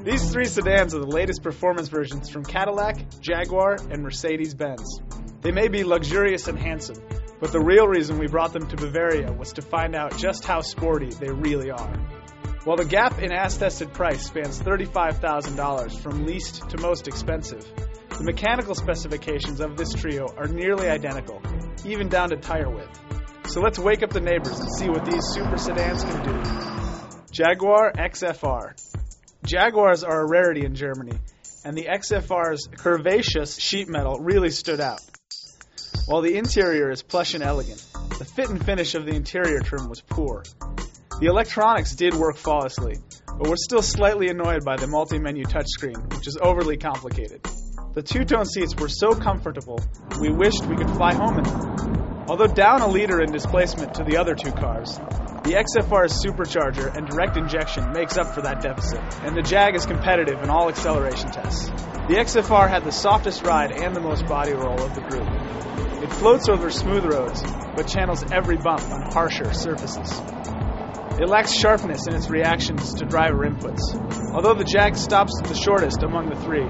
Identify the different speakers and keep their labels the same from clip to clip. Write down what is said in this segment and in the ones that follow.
Speaker 1: These three sedans are the latest performance versions from Cadillac, Jaguar, and Mercedes-Benz. They may be luxurious and handsome, but the real reason we brought them to Bavaria was to find out just how sporty they really are. While the gap in as-tested price spans $35,000 from least to most expensive, the mechanical specifications of this trio are nearly identical, even down to tire width. So let's wake up the neighbors and see what these super sedans can do. Jaguar XFR. Jaguars are a rarity in Germany, and the XFR's curvaceous sheet metal really stood out. While the interior is plush and elegant, the fit and finish of the interior trim was poor. The electronics did work flawlessly, but we're still slightly annoyed by the multi-menu touchscreen, which is overly complicated. The two-tone seats were so comfortable, we wished we could fly home in them. Although down a liter in displacement to the other two cars, the XFR's supercharger and direct injection makes up for that deficit, and the Jag is competitive in all acceleration tests. The XFR had the softest ride and the most body roll of the group. It floats over smooth roads, but channels every bump on harsher surfaces. It lacks sharpness in its reactions to driver inputs. Although the Jag stops the shortest among the three,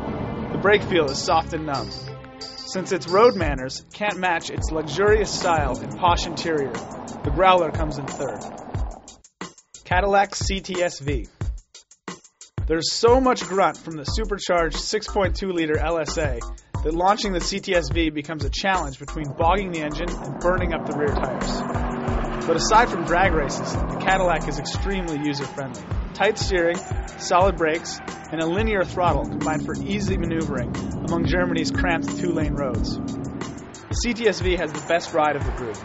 Speaker 1: the brake feel is soft and numb. Since its road manners can't match its luxurious style and posh interior, the Growler comes in third. Cadillac CTS-V. There's so much grunt from the supercharged 6.2-liter LSA that launching the CTS-V becomes a challenge between bogging the engine and burning up the rear tires. But aside from drag races, the Cadillac is extremely user-friendly. Tight steering, solid brakes, and a linear throttle combine for easy maneuvering among Germany's cramped two-lane roads. The CTS-V has the best ride of the group,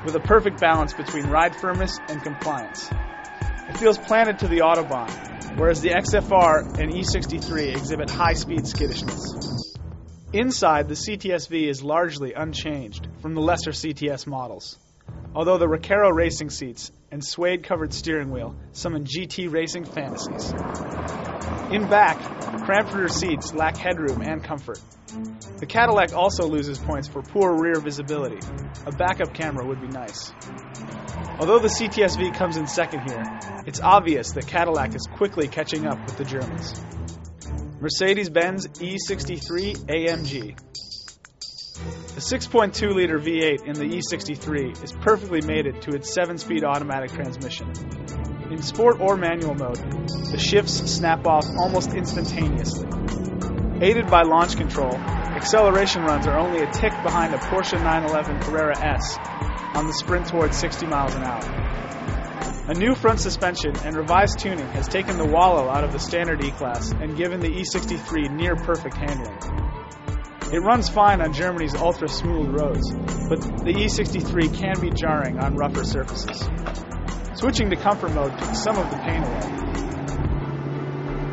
Speaker 1: with a perfect balance between ride firmness and compliance. It feels planted to the Autobahn, whereas the XFR and E63 exhibit high-speed skittishness. Inside, the CTS-V is largely unchanged from the lesser CTS models, although the Recaro racing seats and suede-covered steering wheel summon GT racing fantasies. In back, cramped rear seats lack headroom and comfort. The Cadillac also loses points for poor rear visibility. A backup camera would be nice. Although the CTS-V comes in second here, it's obvious that Cadillac is quickly catching up with the Germans. Mercedes-Benz E63 AMG. The 6.2-liter V8 in the E63 is perfectly mated to its 7-speed automatic transmission. In sport or manual mode, the shifts snap off almost instantaneously. Aided by launch control, acceleration runs are only a tick behind a Porsche 911 Carrera S on the sprint towards 60 miles an hour. A new front suspension and revised tuning has taken the wallow out of the standard E-Class and given the E63 near-perfect handling. It runs fine on Germany's ultra-smooth roads, but the E63 can be jarring on rougher surfaces. Switching to comfort mode took some of the pain away.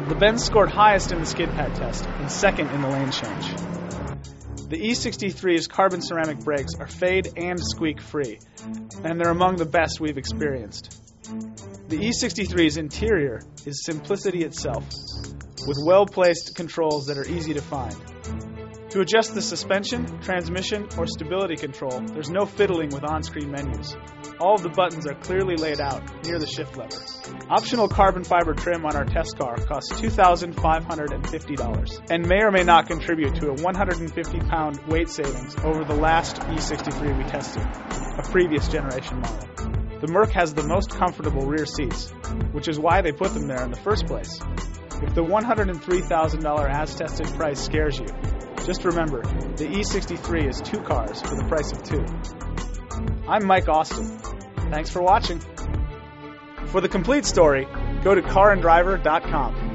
Speaker 1: The Benz scored highest in the skid pad test and second in the lane change. The E63's carbon ceramic brakes are fade and squeak free, and they're among the best we've experienced. The E63's interior is simplicity itself, with well-placed controls that are easy to find. To adjust the suspension, transmission, or stability control, there's no fiddling with on-screen menus. All of the buttons are clearly laid out near the shift lever. Optional carbon fiber trim on our test car costs $2,550 and may or may not contribute to a 150-pound weight savings over the last E63 we tested, a previous generation model. The Merc has the most comfortable rear seats, which is why they put them there in the first place. If the $103,000 as-tested price scares you, just remember, the E63 is 2 cars for the price of 2. I'm Mike Austin. Thanks for watching. For the complete story, go to caranddriver.com.